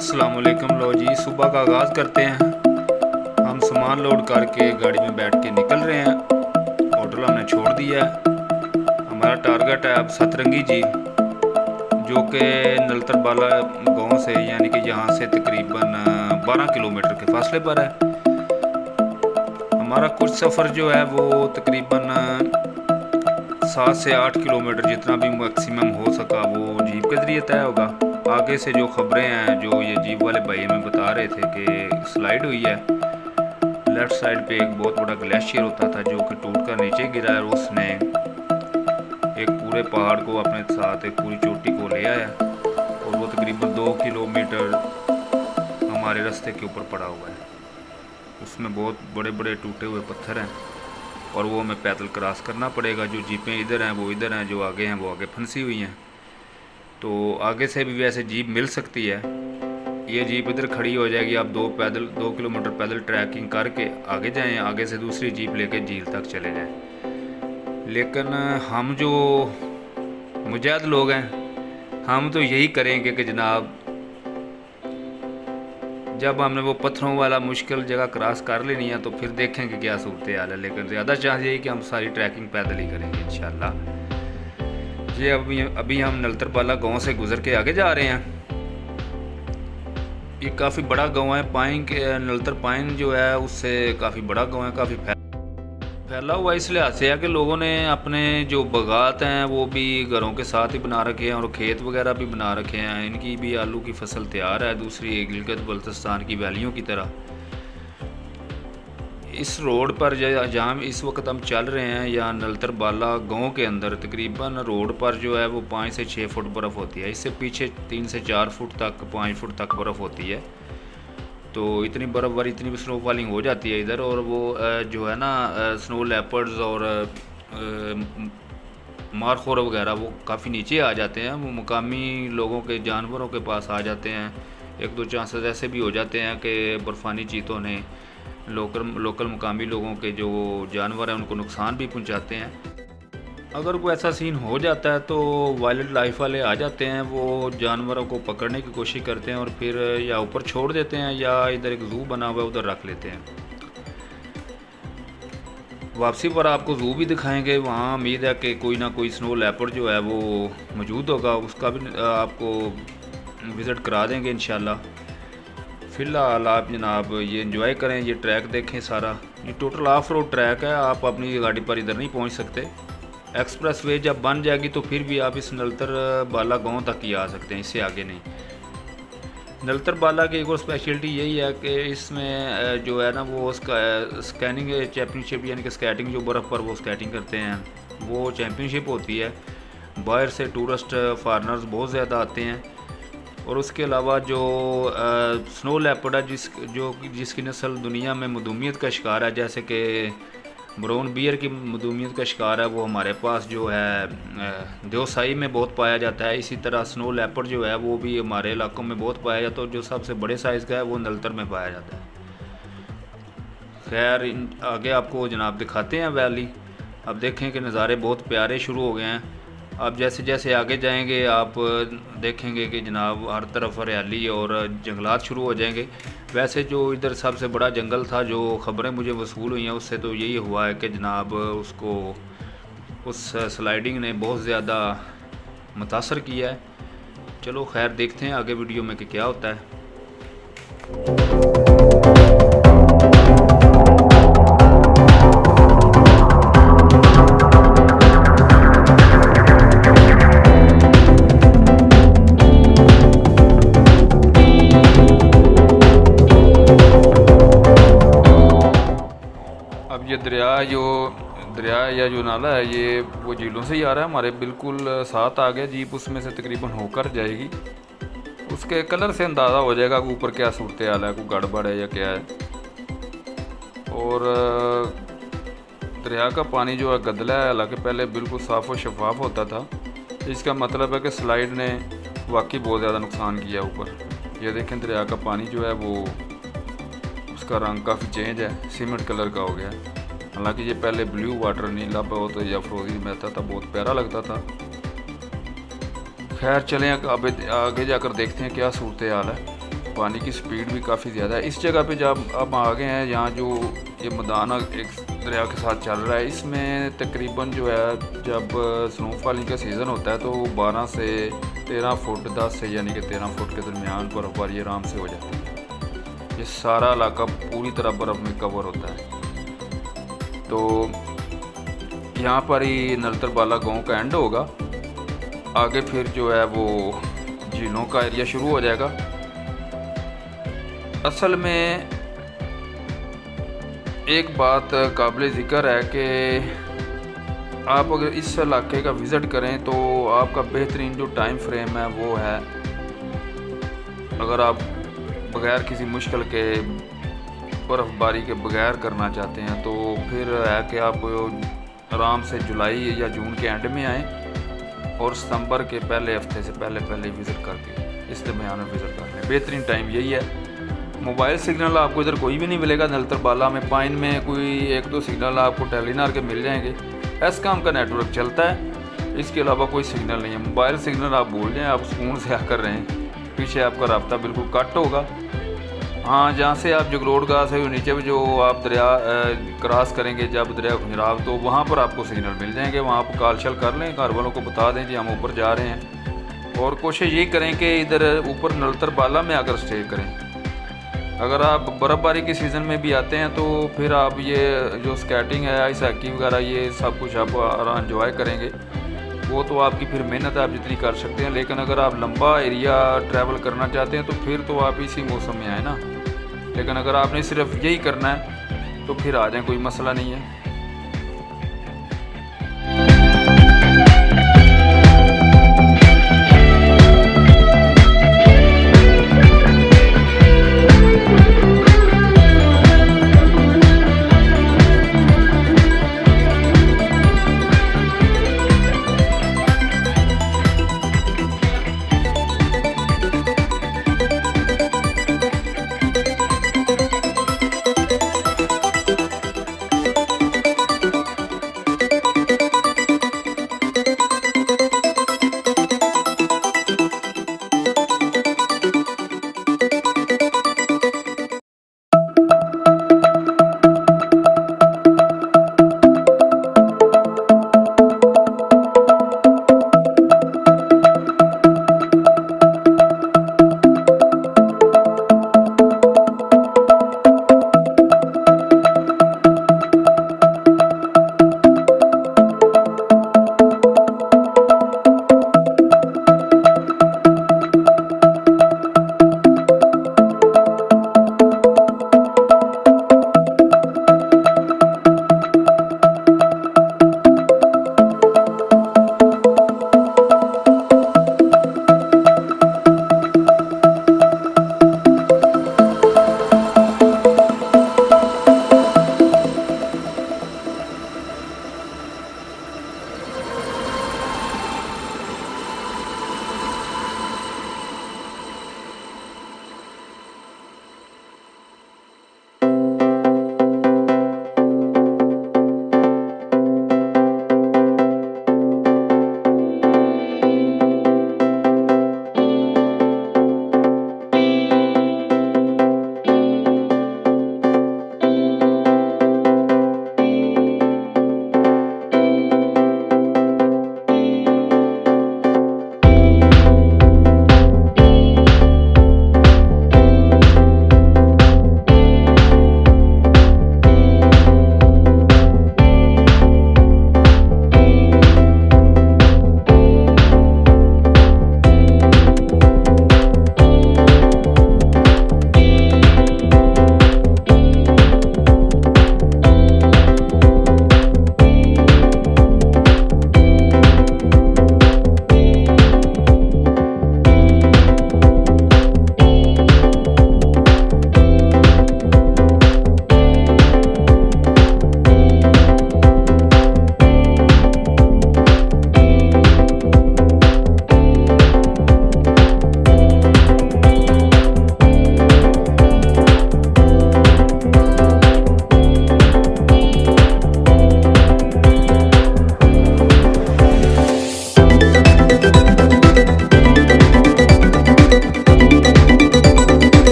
अस्सलाम वालेकुम। लो जी, सुबह का आगाज़ करते हैं। हम सामान लोड करके गाड़ी में बैठ के निकल रहे हैं। होटल हमने छोड़ दिया है। हमारा टारगेट है अब सतरंगी झील, जो कि नलतर बाला गांव से यानी कि यहाँ से तकरीबन 12 किलोमीटर के फासले पर है। हमारा कुछ सफ़र जो है वो तकरीबन 7 से 8 किलोमीटर जितना भी मैक्सिमम हो सका वो जीप के ज़रिए तय होगा। आगे से जो खबरें हैं, जो ये जीप वाले भाई हमें बता रहे थे कि स्लाइड हुई है। लेफ़्ट साइड पे एक बहुत बड़ा ग्लेशियर होता था जो कि टूट कर नीचे गिरा है, और उसने एक पूरे पहाड़ को अपने साथ, एक पूरी चोटी को ले आया, और वो तकरीबन 2 किलोमीटर हमारे रास्ते के ऊपर पड़ा हुआ है। उसमें बहुत बड़े बड़े टूटे हुए पत्थर हैं, और वो हमें पैदल क्रॉस करना पड़ेगा। जो जीपें इधर हैं वो इधर हैं, जो आगे हैं वो आगे फंसी हुई हैं। तो आगे से भी वैसे जीप मिल सकती है। ये जीप इधर खड़ी हो जाएगी, आप 2 किलोमीटर पैदल ट्रैकिंग करके आगे जाएं, आगे से दूसरी जीप लेके झील तक चले जाएं। लेकिन हम जो मुजाहिद लोग हैं, हम तो यही करेंगे कि जनाब जब हमने वो पत्थरों वाला मुश्किल जगह क्रॉस कर लेनी है तो फिर देखेंगे क्या सूरत हाल है। लेकिन ज़्यादा चांस यही कि हम सारी ट्रैकिंग पैदल ही करेंगे इंशाल्लाह। ये अभी हम नलतर बाला गाँव से गुज़र के आगे जा रहे हैं। ये काफ़ी बड़ा गांव है। पाइन के नलतर पाइन जो है उससे काफ़ी बड़ा गांव है, काफ़ी फैला हुआ। इस लिहाज से है कि लोगों ने अपने जो बागात हैं वो भी घरों के साथ ही बना रखे हैं, और खेत वगैरह भी बना रखे हैं। इनकी भी आलू की फसल तैयार है, दूसरी गिलगित बल्तिस्तान की वैलियों की तरह। इस रोड पर जहाँ इस वक्त हम चल रहे हैं, या नलतर बाला गाँव के अंदर, तकरीबन रोड पर जो है वो 5 से 6 फुट बर्फ़ होती है। इससे पीछे 3 से 4 फुट तक, 5 फुट तक बर्फ़ होती है। तो इतनी बर्फ़बारी, इतनी स्नो फॉलिंग हो जाती है इधर। और वो जो है ना, स्नो लेपर्ड्स और मारखोर वगैरह वो काफ़ी नीचे आ जाते हैं। वो मुकामी लोगों के जानवरों के पास आ जाते हैं। एक दो चांसेस ऐसे भी हो जाते हैं कि बर्फ़ानी चीतों ने लोकल मुकामी लोगों के जो जानवर हैं उनको नुकसान भी पहुंचाते हैं। अगर कोई ऐसा सीन हो जाता है तो वाइल्ड लाइफ वाले आ जाते हैं, वो जानवरों को पकड़ने की कोशिश करते हैं, और फिर या ऊपर छोड़ देते हैं या इधर एक ज़ू बना हुआ है उधर रख लेते हैं। वापसी पर आपको ज़ू भी दिखाएंगे। वहाँ उम्मीद है कि कोई ना कोई स्नो लेपर्ड जो है वो मौजूद होगा, उसका भी आपको विज़िट करा देंगे इंशाल्लाह। फ़िलहाल आप जनाब ये एंजॉय करें, ये ट्रैक देखें सारा। ये टोटल ऑफ रोड ट्रैक है, आप अपनी गाड़ी पर इधर नहीं पहुंच सकते। एक्सप्रेस वे जब बन जाएगी तो फिर भी आप इस नलतर बाला गांव तक ही आ सकते हैं, इससे आगे नहीं। नलतर बाला की एक और स्पेशलिटी यही है कि इसमें जो है ना वो उसका स्कैनिंग चैम्पियनशिप, यानी कि स्केटिंग, जो बर्फ़ पर वो स्केटिंग करते हैं, वो चैम्पियनशिप होती है। बाहर से टूरिस्ट फॉरनर्स बहुत ज़्यादा आते हैं। और उसके अलावा जो स्नो लेपर्ड है, जिसकी नस्ल दुनिया में मधुमियत का शिकार है, जैसे कि ब्राउन बियर की मधुमियत का शिकार है, वो हमारे पास जो है देवसाई में बहुत पाया जाता है। इसी तरह स्नो लेपर्ड जो है वो भी हमारे इलाकों में बहुत पाया जाता है, और जो सबसे बड़े साइज़ का है वो नलतर में पाया जाता है। खैर आगे आपको जनाब दिखाते हैं वैली। अब देखें कि नज़ारे बहुत प्यारे शुरू हो गए हैं। अब जैसे जैसे आगे जाएंगे आप देखेंगे कि जनाब हर तरफ हरियाली और जंगलात शुरू हो जाएंगे। वैसे जो इधर सबसे बड़ा जंगल था, जो ख़बरें मुझे वसूल हुई हैं उससे तो यही हुआ है कि जनाब उस स्लाइडिंग ने बहुत ज़्यादा मुतासर किया है। चलो खैर देखते हैं आगे वीडियो में कि क्या होता है। अब ये दरिया या जो नाला है, ये वो झीलों से ही आ रहा है, हमारे बिल्कुल साथ आ गया। जीप उसमें से तकरीबन होकर जाएगी। उसके कलर से अंदाज़ा हो जाएगा कि ऊपर क्या सूरत हाल है, कोई गड़बड़ है या क्या है। और दरिया का पानी जो है गदला है, हालांकि पहले बिल्कुल साफ़ और शफाफ होता था। इसका मतलब है कि स्लाइड ने वाकई बहुत ज़्यादा नुकसान किया ऊपर। ये देखें दरिया का पानी जो है वो उसका रंग काफ़ी चेंज है, सीमेंट कलर का हो गया। हालांकि ये पहले ब्लू वाटर नीला बहुत या फ्रोजी बहता था, बहुत प्यारा लगता था। खैर चलें अब आगे जाकर देखते हैं क्या सूरत हाल है। पानी की स्पीड भी काफ़ी ज़्यादा है। इस जगह पे जब अब आ गए हैं, यहाँ जो ये मैदान एक दरिया के साथ चल रहा है, इसमें तकरीबन जो है जब स्नोफॉलिंग का सीज़न होता है तो 12 से 13 फुट 10 से यानी कि 13 फुट के दरमियान बर्फ़बारी आराम से हो जाती है। ये सारा इलाका पूरी तरह बर्फ़ में कवर होता है। तो यहाँ पर ही नलतरबाला गांव का एंड होगा, आगे फिर जो है वो झीलों का एरिया शुरू हो जाएगा। असल में एक बात काबिल ज़िक्र है कि आप अगर इस इलाके का विज़िट करें तो आपका बेहतरीन जो टाइम फ्रेम है वो है, अगर आप बग़ैर किसी मुश्किल के बर्फ़बारी के बग़ैर करना चाहते हैं तो फिर है कि आप आराम से जुलाई या जून के एंड में आएँ और सितंबर के पहले हफ्ते से पहले विज़िट करके इस दरमियान में विज़िट कर लें। बेहतरीन टाइम यही है। मोबाइल सिग्नल आपको इधर कोई भी नहीं मिलेगा। नलतरबाला में पाइन में कोई 1-2 सिग्नल आपको टेलीनार के मिल जाएंगे। एस्कॉम का नेटवर्क चलता है, इसके अलावा कोई सिग्नल नहीं है। मोबाइल सिग्नल आप भूल जाएँ, आप सुकून से आकर रहें, पीछे आपका राब्ता बिल्कुल कट होगा। हाँ, जहाँ से आप जगरोडगाह से नीचे भी जो आप दरिया क्रॉस करेंगे जब दरिया खंजराव, तो वहाँ पर आपको सिग्नल मिल जाएंगे। वहाँ आप कॉल शल कर लें, घर वालों को बता दें कि हम ऊपर जा रहे हैं, और कोशिश ये करें कि इधर ऊपर नलतरबाला में आकर स्टे करें। अगर आप बर्फ़बारी के सीज़न में भी आते हैं तो फिर आप ये जो स्केटिंग है, आइस हॉकी वगैरह, ये सब कुछ आप आराम इंजॉय करेंगे। वो तो आपकी फिर मेहनत आप जितनी कर सकते हैं, लेकिन अगर आप लंबा एरिया ट्रैवल करना चाहते हैं तो फिर तो आप इसी मौसम में आए ना। लेकिन अगर आपने सिर्फ यही करना है तो फिर आ जाएं, कोई मसला नहीं है।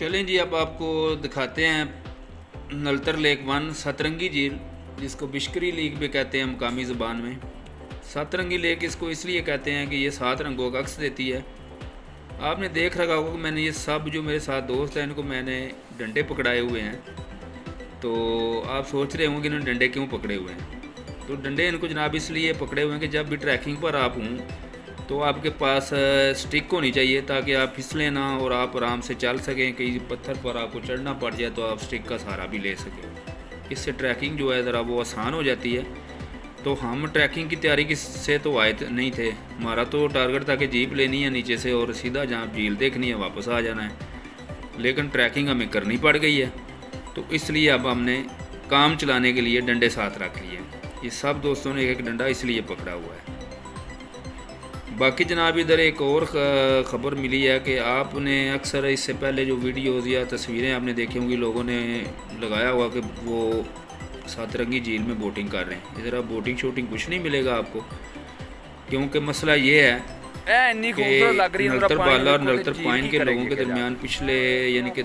चलें जी, अब आपको दिखाते हैं नलतर लेक 1 सतरंगी झील, जिसको बिश्करी लेक भी कहते हैं मकामी ज़बान में। सतरंगी लेक इसको इसलिए कहते हैं कि ये 7 रंगों का अक्स देती है। आपने देख रखा होगा कि मैंने ये सब जो मेरे साथ दोस्त हैं इनको मैंने डंडे पकड़ाए हुए हैं। तो आप सोच रहे होंगे कि इन्होंने डंडे क्यों पकड़े हुए हैं। तो डंडे इनको जनाब इसलिए पकड़े हुए हैं कि जब भी ट्रैकिंग पर आप हों तो आपके पास स्टिक होनी चाहिए, ताकि आप फिसलें ना और आप आराम से चल सकें। कहीं पत्थर पर आपको चढ़ना पड़ जाए तो आप स्टिक का सहारा भी ले सकें। इससे ट्रैकिंग जो है ज़रा वो आसान हो जाती है। तो हम ट्रैकिंग की तैयारी से तो आए नहीं थे, हमारा तो टारगेट था कि जीप लेनी है नीचे से और सीधा जहाँ झील देखनी है वापस आ जाना है। लेकिन ट्रैकिंग हमें करनी पड़ गई है, तो इसलिए अब हमने काम चलाने के लिए डंडे साथ रख लिए। ये सब दोस्तों ने एक डंडा इसलिए पकड़ा हुआ है। बाकी जनाब इधर एक और ख़बर मिली है कि आपने अक्सर इससे पहले जो वीडियोज़ या तस्वीरें आपने देखी होंगी, लोगों ने लगाया हुआ कि वो सतरंगी झील में बोटिंग कर रहे हैं। इधर अब बोटिंग शूटिंग कुछ नहीं मिलेगा आपको, क्योंकि मसला ये है कि नलतर बाला और नलतर पाइन के लोगों के दरमियान पिछले यानी कि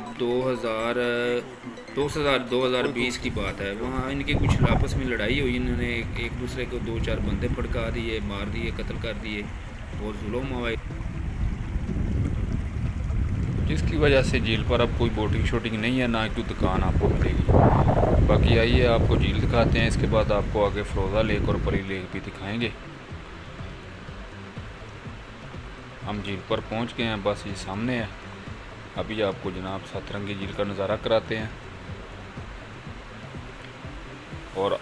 2020 की बात है, वहाँ इनकी कुछ आपस में लड़ाई हुई। इन्होंने एक दूसरे को 2-4 बंदे फड़का दिए, मार दिए, कत्ल कर दिए, बहुत जुल्म हुआ, जिसकी वजह से झील पर अब कोई बोटिंग शूटिंग नहीं है, ना कोई दुकान आपको मिलेगी। बाकी आइए आपको झील दिखाते हैं, इसके बाद आपको आगे फरोज़ा लेक और परी लेक भी दिखाएंगे। हम झील पर पहुंच गए हैं, बस ये सामने है। अभी आपको जनाब सतरंगी झील का नज़ारा कराते हैं और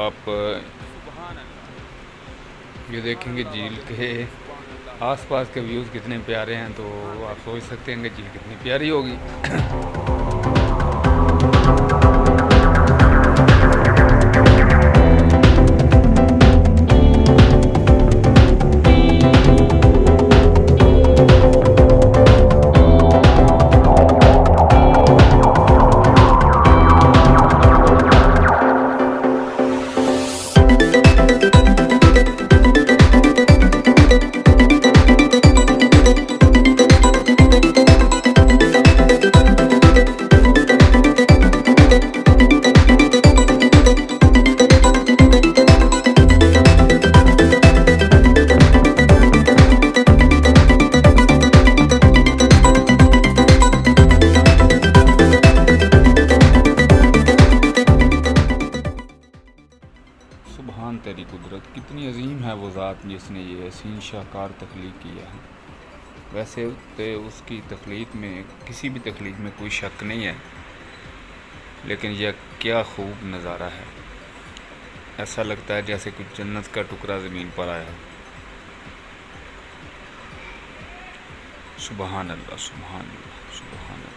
आप ये देखेंगे झील के आसपास के व्यूज़ कितने प्यारे हैं, तो आप सोच सकते हैं कि झील कितनी प्यारी होगी। सुभान तेरी कुदरत, कितनी अजीम है वो ज़ात जिसने ये हसीन शाहकार तख्लीक किया है। वैसे तो उसकी तख्लीक में, किसी भी तख्लीक में कोई शक नहीं है, लेकिन यह क्या खूब नज़ारा है। ऐसा लगता है जैसे कुछ जन्नत का टुकड़ा ज़मीन पर आया। सुभान अल्लाह, सुभान अल्लाह, सुभान अल्लाह।